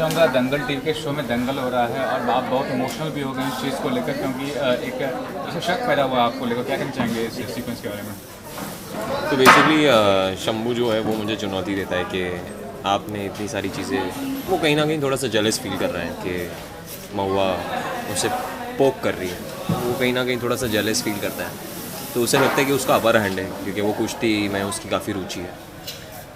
चाहूँगा दंगल टीवी के शो में दंगल हो रहा है और आप बहुत इमोशनल भी हो गए इस चीज़ को लेकर, क्योंकि एक ऐसा शक पैदा हुआ आपको लेकर, क्या कहना चाहेंगे इस सीक्वेंस के बारे में? तो बेसिकली शंभू जो है वो मुझे चुनौती देता है कि आपने इतनी सारी चीज़ें, वो कहीं ना कहीं थोड़ा सा जेलस फील कर रहे हैं कि महुआ उसे पोक कर रही है, वो कहीं ना कहीं थोड़ा सा जेलस फील करता है। तो उसे लगता है कि उसका अपर हैंड है क्योंकि वो कुश्ती में उसकी काफ़ी रुचि है,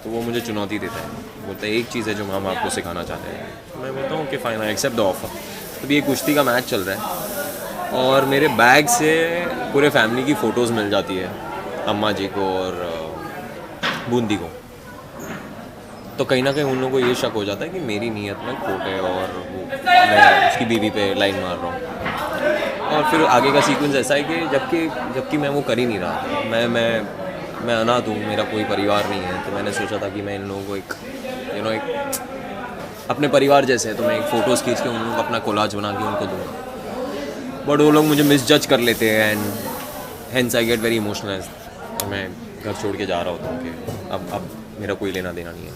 तो वो मुझे चुनौती देता है, बोलता है एक चीज़ है जो हम आपको सिखाना चाहते हैं। मैं बोलता हूँ कि fine, I accept the offer. तो ये कुश्ती का मैच चल रहा है और मेरे बैग से पूरे फैमिली की फ़ोटोज़ मिल जाती है, अम्मा जी को और बूंदी को। तो कहीं ना कहीं उन लोगों को ये शक हो जाता है कि मेरी नीयत में खोट है और वो मैं उसकी बीवी पे लाइन मार रहा हूँ। और फिर आगे का सीक्वेंस ऐसा है कि जबकि मैं वो कर ही नहीं रहा, मैं अनाथ हूँ, मेरा कोई परिवार नहीं है। तो मैंने सोचा था कि मैं इन लोगों को एक अपने परिवार जैसे है, तो मैं एक फ़ोटोज़ खींच के उन लोगों को अपना कोलाज बना के उनको दूँगा। बट वो लोग मुझे मिसजज कर लेते हैं and hence I get very emotional. मैं घर छोड़ के जा रहा होता हूँ कि अब मेरा कोई लेना देना नहीं है,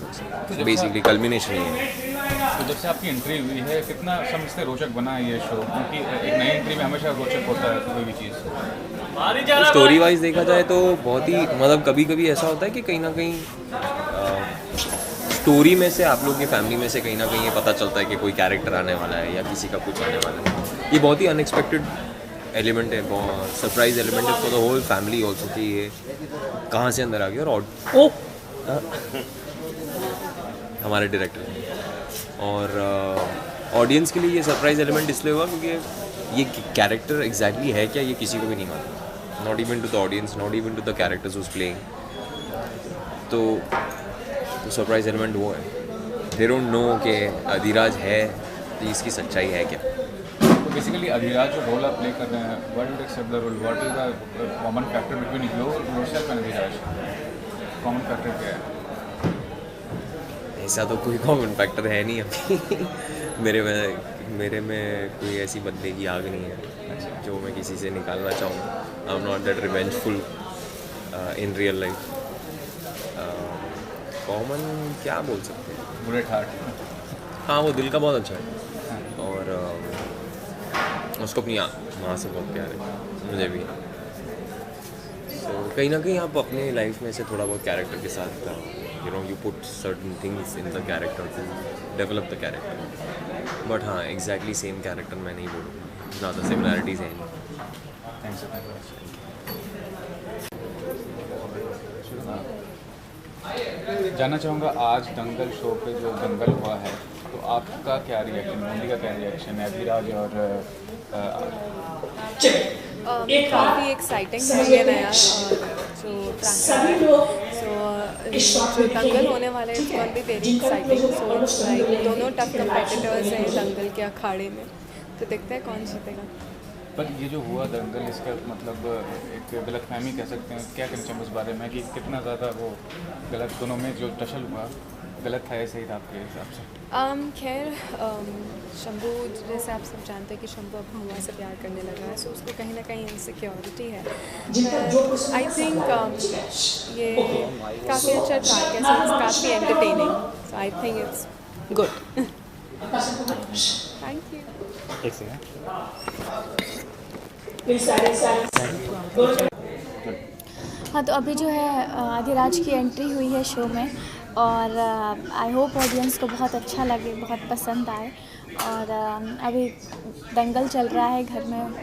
तो बेसिकली कल्मिनेशन ही है। तो जब से आपकी एंट्री हुई है, कितना समझते रोचक बना है ये शो? क्योंकि एक नई एंट्री में हमेशा रोचक होता है कोई भी चीज़। स्टोरी वाइज देखा जाए तो बहुत ही मतलब कभी कभी ऐसा होता है कि कहीं ना कहीं स्टोरी में से आप लोग की फैमिली में से कहीं ना कहीं ये पता चलता है कि कोई कैरेक्टर आने वाला है या किसी का कुछ आने वाला है। ये बहुत ही अनएक्सपेक्टेड एलिमेंट है, बहुत सरप्राइज एलिमेंट है for the whole family also कि ये कहाँ से अंदर आ गया। और हमारे डायरेक्टर और ऑडियंस के लिए ये सरप्राइज एलिमेंट इसलिए हुआ क्योंकि ये कैरेक्टर एग्जैक्टली है क्या ये किसी को भी नहीं मालूम, not even to the audience, not even to the characters who's playing. तो सरप्राइज एलिमेंट वो है, दे डोंट नो कि अधिराज है तो इसकी सच्चाई है क्या। तो बेसिकली अधिराज जो रोल आप प्ले कर रहे हैं, what would accept the role, what is the common factor between yourself and Adhiraj? Common factor क्या है? ऐसा तो कोई कॉमन फैक्टर है नहीं अभी मेरे में कोई ऐसी बदले की आग नहीं है जो मैं किसी से निकालना चाहूँ। I am not that revengeful in real life. Common क्या बोल सकते हैं, बुलेट हार्ट। हाँ वो दिल का बहुत अच्छा है और उसको अपनी माँ से बहुत प्यार है, मुझे भी। तो कहीं ना कहीं आप अपने लाइफ में से थोड़ा बहुत कैरेक्टर के साथ you put certain things in the character to develop the character, but हाँ exactly same character मैं नहीं बोलूँगा, ज़्यादा similarities हैं नहीं। जानना चाहूँगा आज दंगल शो पे जो दंगल हुआ है, तो आपका क्या रिएक्शन, बूंदी का क्या रिएक्शन है, अभिराज और काफ़ी एक्साइटिंग है ये नया जो दंगल होने वाला है, it's gonna be very exciting. So like दोनों टफ कंपेटिटर्स हैं दंगल के अखाड़े में, तो देखते हैं कौन जीतेगा। पर ये जो हुआ दंगल, इसका मतलब एक गलतफहमी कह सकते हैं, क्या कहना चाहिए उस बारे में कि कितना ज़्यादा वो गलत, दोनों में जो टशल हुआ गलत था या सही था आपके हिसाब से? खैर शंभू, जैसे आप सब जानते हैं कि शंभू अब महुआ से प्यार करने लगा है, सो उसको कहीं ना कहीं इनसिक्योरिटी है। आई थिंक ये काफ़ी अच्छा ट्रैक है, सो काफ़ी entertaining, so I think it's good. Thank you. हाँ, तो अभी जो है अधिराज की एंट्री हुई है शो में और आई होप ऑडियंस को बहुत अच्छा लगे, बहुत पसंद आए। और अभी दंगल चल रहा है, घर में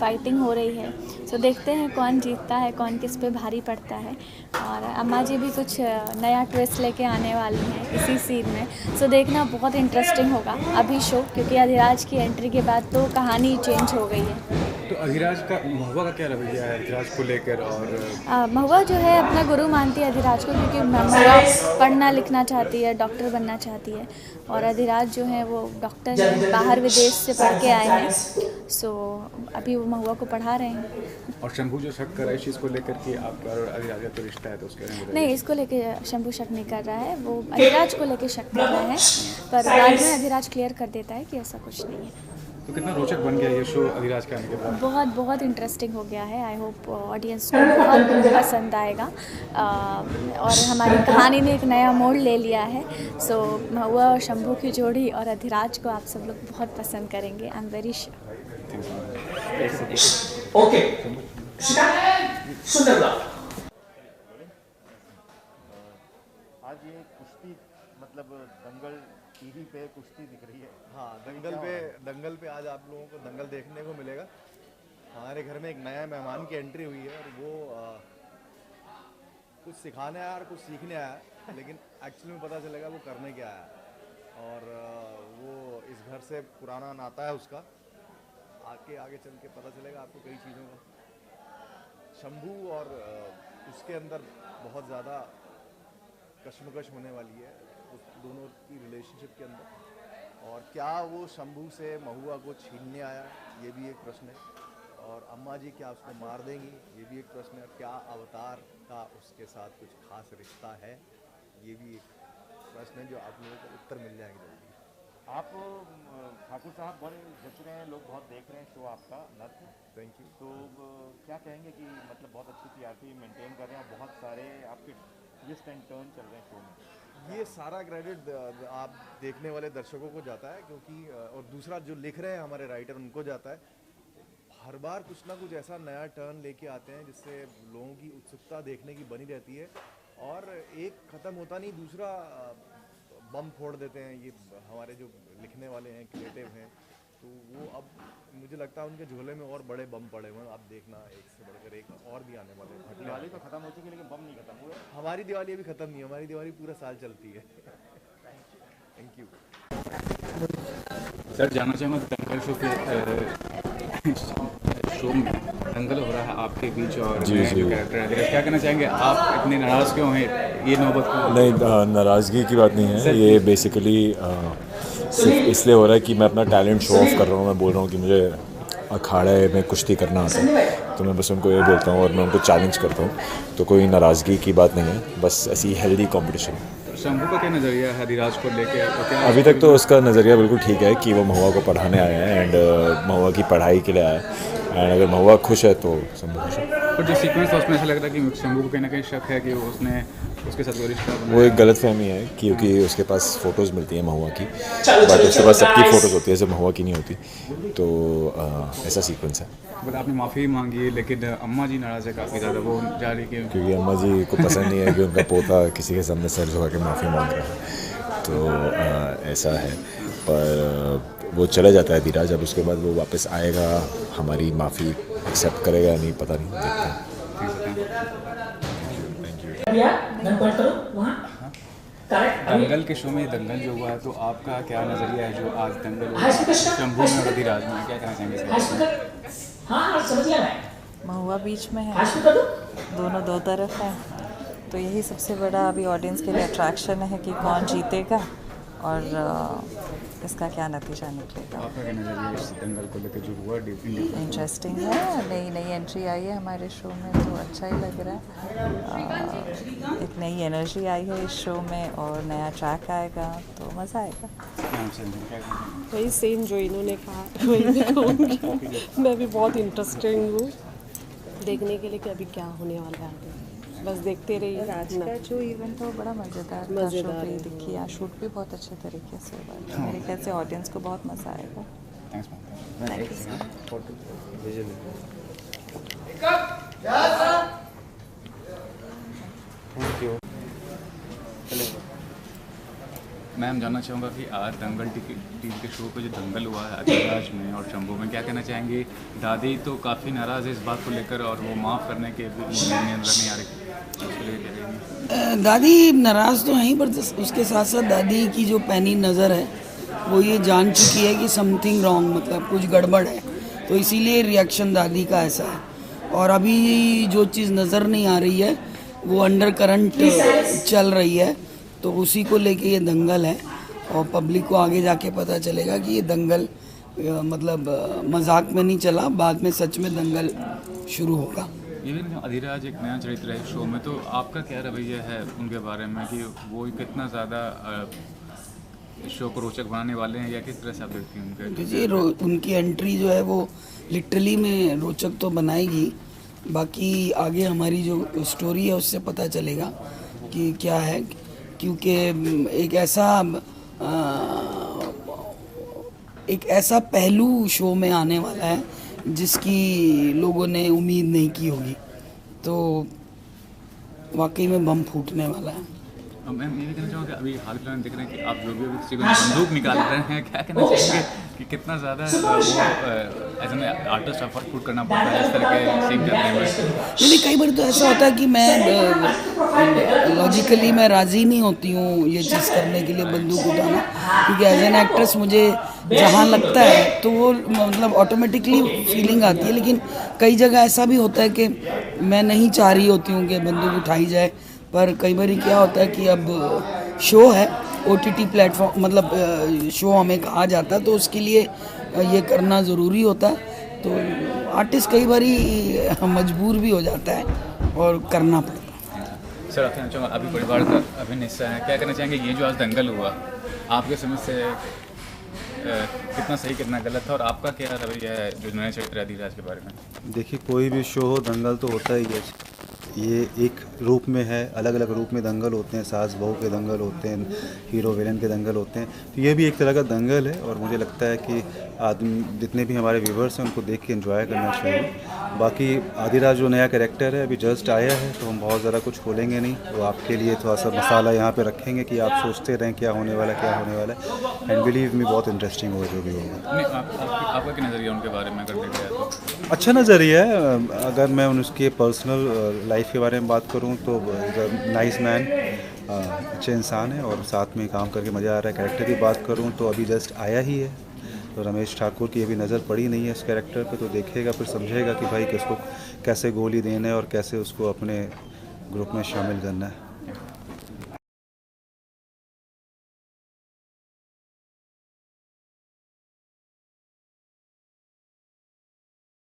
फाइटिंग हो रही है, सो देखते हैं कौन जीतता है, कौन किस पे भारी पड़ता है। और अम्मा जी भी कुछ नया ट्विस्ट लेके आने वाली हैं इसी सीन में, सो देखना बहुत इंटरेस्टिंग होगा अभी शो, क्योंकि अधिराज की एंट्री के बाद तो कहानी चेंज हो गई है। तो अधिराज का, महुआ का क्या रवैया है अधिराज को लेकर? और महुआ जो है अपना गुरु मानती है अधिराज को, क्योंकि महुआ पढ़ना लिखना चाहती है, डॉक्टर बनना चाहती है, और अधिराज जो है वो डॉक्टर है, बाहर विदेश से पढ़ के आए हैं, सो अभी वो महुआ को पढ़ा रहे हैं। और शंभू जो शक कर रहा है इस चीज़ को लेकर कि आपका और अधिराज का तो रिश्ता है, तो उसके बारे में नहीं, इसको लेके शंभू शक नहीं कर रहा है, वो अधिराज को लेके शक कर रहा है, पर बाद में अधिराज क्लियर कर देता है कि ऐसा कुछ नहीं है। तो कितना रोचक बन गया ये शो अधिराज के आने के बाद? बहुत बहुत इंटरेस्टिंग हो गया है। आई होप ऑडियंस को बहुत पसंद आएगा। और हमारी कहानी ने एक नया मोड़ ले लिया है। सो महुआ और शंभू की जोड़ी और अधिराज को आप सब लोग बहुत पसंद करेंगे। I am very sure. Okay सुंदर आज ये कुश्ती मतलब दंगल टीवी पे कुश्ती दिख रही है। हाँ, दंगल पे आज आप लोगों को दंगल देखने को मिलेगा। हमारे घर में एक नया मेहमान की एंट्री हुई है और वो कुछ सिखाने आया और कुछ सीखने आया, लेकिन एक्चुअली में पता चलेगा वो करने क्या आया। और वो इस घर से पुराना नाता है उसका। आगे चल के पता चलेगा आपको कई चीज़ों का। शंभू और उसके अंदर बहुत ज़्यादा कश्मकश होने वाली है उस दोनों की रिलेशनशिप के अंदर। और क्या वो शंभू से महुआ को छीनने आया, ये भी एक प्रश्न है। और अम्मा जी क्या उसको मार देंगी, ये भी एक प्रश्न है। क्या अवतार का उसके साथ कुछ खास रिश्ता है, ये भी एक प्रश्न है जो आप लोगों को उत्तर मिल जाएंगे जल्दी। आप ठाकुर साहब बड़े जच रहे हैं, लोग बहुत देख रहे हैं शो आपका नृत्य। Thank you. तो क्या कहेंगे कि मतलब बहुत अच्छी टीआरपी मेंटेन कर रहे हैं, बहुत सारे आपके ट्विस्ट एंड टर्न चल रहे हैं शो में। ये सारा क्रेडिट आप देखने वाले दर्शकों को जाता है, क्योंकि और दूसरा जो लिख रहे हैं हमारे राइटर उनको जाता है। हर बार कुछ ना कुछ ऐसा नया टर्न लेके आते हैं जिससे लोगों की उत्सुकता देखने की बनी रहती है। और एक ख़त्म होता नहीं, दूसरा बम फोड़ देते हैं ये हमारे जो लिखने वाले हैं, क्रिएटिव हैं। तो वो अब मुझे लगता है उनके झोले में और बड़े बम पड़े हुए हैं। आप देखना एक से बढ़कर एक और भी आने वाले हैं। दिवाली तो खत्म हो चुकी है लेकिन बम नहीं खत्म हुए। हमारी दिवाली अभी ख़त्म नहीं है, हमारी दिवाली पूरा साल चलती है। Thank you. सर जानना चाहूँगा दंगल शो में दंगल हो रहा है आपके बीच और जो कैरेक्टर है, क्या कहना चाहेंगे? आप इतने नाराज़ क्यों हैं? ये नौबत क्यों? नहीं, नाराज़गी की बात नहीं है। ये बेसिकली सिर्फ इसलिए हो रहा है कि मैं अपना टैलेंट शो ऑफ कर रहा हूँ। मैं बोल रहा हूँ कि मुझे अखाड़े में कुश्ती करना आता है, तो मैं बस उनको ये बोलता हूँ और मैं उनको चैलेंज करता हूँ। तो कोई नाराज़गी की बात नहीं है, बस ऐसी हेल्दी कॉम्पिटिशन। शंभू का क्या नज़रिया है अधिराज को लेके? अभी तक तो उसका नज़रिया बिल्कुल ठीक है कि वो महुआ को पढ़ाने आए हैं एंड महुआ की पढ़ाई के लिए आए हैं। एंड अगर महुआ खुश है तो शंभू खुश है। पर जो सीक्वेंस था उसमें ऐसा लग रहा है कि शंभू को कहीं ना कहीं शक है कि उसने उसके साथ कोई रिश्ता बनाया। वो एक गलतफहमी है क्योंकि उसके पास फ़ोटोज़ मिलती हैं महुआ की, बट उसके पास सबकी फ़ोटोज़ होती है, सिर्फ महुआ की नहीं होती। तो ऐसा सीक्वेंस है। बट आपने माफ़ी मांगी लेकिन अम्मा जी नाराज़ है काफ़ी ज़्यादा, वो जा रही कि क्योंकि अम्मा जी को पसंद नहीं है कि उनका पोता किसी के सामने सर झुका के माफ़ी मांग रहा है। तो ऐसा है। पर वो चला जाता है धीराज, अब उसके बाद वो वापस आएगा, हमारी माफ़ी एक्सेप्ट करेगा या नहीं पता नहीं, देखते हैं। दंगल के शो में दंगल जो हुआ है, तो आपका क्या नज़रिया है जो आज दंगल हुआ शंभू में और अधिराज में, क्या कहना चाहेंगे? महुआ बीच में है, दोनों दो तरफ हैं, तो यही सबसे बड़ा अभी ऑडियंस के लिए अट्रैक्शन है कि कौन जीतेगा और इसका क्या नतीजा निकलेगा। आपका क्या नज़रिया है इस दंगल को लेकर जो हुआ? इंटरेस्टिंग है, नई एंट्री आई है हमारे शो में, तो अच्छा ही लग रहा है। एक नई एनर्जी आई है इस शो में और नया ट्रैक आएगा तो मज़ा आएगा। वही सेम जो इन्होंने कहा वही मैं कहूँगी। मैं भी बहुत इंटरेस्टिंग हूँ देखने के लिए कि अभी क्या होने वाला है। बस देखते रहिए। आज का जो इवेंट था वो बड़ा मज़ेदार था, शो पे देखिए, शूट भी बहुत अच्छे तरीके से हुआ। मेरे ख्याल से ऑडियंस को बहुत मज़ा आएगा। मैम जानना चाहूँगा कि आज दंगल टीवी के शो पे जो दंगल हुआ है अधिराज में और शंभू में, क्या कहना चाहेंगे? दादी तो काफ़ी नाराज़ है इस बात को लेकर और वो माफ़ करने के नज़र नहीं आ रही। दादी नाराज़ तो हैं, पर उसके साथ साथ दादी की जो पैनी नज़र है वो ये जान चुकी है कि समथिंग रॉन्ग, मतलब कुछ गड़बड़ है, तो इसीलिए रिएक्शन दादी का ऐसा है। और अभी जो चीज़ नज़र नहीं आ रही है वो अंडर करंट चल रही है, तो उसी को लेके ये दंगल है। और पब्लिक को आगे जाके पता चलेगा कि ये दंगल मतलब मजाक में नहीं चला, बाद में सच में दंगल शुरू होगा। इवन अधिराज एक नया चरित्र है शो में, तो आपका क्या रवैया है उनके बारे में कि वो कितना ज़्यादा शो को रोचक बनाने वाले हैं, या किस तरह से आप देखती हैं उनके? जी, उनकी एंट्री जो है वो लिटरली में रोचक तो बनाएगी, बाकी आगे हमारी जो स्टोरी है उससे पता चलेगा कि क्या है, क्योंकि एक ऐसा पहलू शो में आने वाला है जिसकी लोगों ने उम्मीद नहीं की होगी, तो वाकई में बम फूटने वाला है। मैं ये भी कहना चाहूँगा कि अभी हाल फिलहाल देख रहे हैं कि आप जो भी किसी को बंदूक निकाल रहे हैं, क्या कहना चाहेंगे कि कितना ज़्यादा वो as an artist effort put करना पड़ता है इस तरह के सीन करने में? नहीं, कई बार तो ऐसा होता है कि मैं लॉजिकली मैं राज़ी नहीं होती हूँ ये चीज़ करने के लिए, बंदूक उठाना, क्योंकि एज एन एक्ट्रेस मुझे जहाँ लगता है तो वो मतलब ऑटोमेटिकली फीलिंग आती है, लेकिन कई जगह ऐसा भी होता है कि मैं नहीं चाह रही होती हूँ कि बंदूक उठाई जाए, पर कई बार क्या होता है कि अब शो है, OTT प्लेटफॉर्म मतलब शो हमें कहा जाता है, तो उसके लिए ये करना ज़रूरी होता है, तो आर्टिस्ट कई बार मजबूर भी हो जाता है और करना पड़ता है। सर, आप कहना चाहूँगा अभी परिवार का अभिन्न हिस्सा है, क्या कहना चाहेंगे ये जो आज दंगल हुआ आपके समझ से कितना सही कितना गलत था, और आपका क्या रवैया है जो नए चरित्र आदिराज के बारे में? देखिए, कोई भी शो हो दंगल तो होता ही है, ये एक रूप में है, अलग अलग रूप में दंगल होते हैं, सास बहू के दंगल होते हैं, हीरो विलेन के दंगल होते हैं, तो ये भी एक तरह का दंगल है, और मुझे लगता है कि आदमी जितने भी हमारे व्यूवर्स हैं उनको देख के एंजॉय करना चाहिए। बाकी आदिराज जो नया कैरेक्टर है अभी जस्ट आया है, तो हम बहुत ज़्यादा कुछ खोलेंगे नहीं, तो आपके लिए थोड़ा सा मसाला यहाँ पे रखेंगे कि आप सोचते रहें क्या होने वाला क्या होने वाला है, एंड बिलीव मी बहुत इंटरेस्टिंग होगा जो भी होगा। आपका क्या नज़रिया उनके बारे में अगर देखा जाए तो? अच्छा नज़रिया है, अगर मैं उसके पर्सनल लाइफ के बारे में बात करूं तो नाइस मैन, अच्छे इंसान है, और साथ में काम करके मज़ा आ रहा है। कैरेक्टर की बात करूं तो अभी जस्ट आया ही है, तो रमेश ठाकुर की अभी नज़र पड़ी नहीं है इस कैरेक्टर पे, तो देखेगा फिर समझेगा कि भाई किसको कैसे गोली देना है और कैसे उसको अपने ग्रुप में शामिल करना है।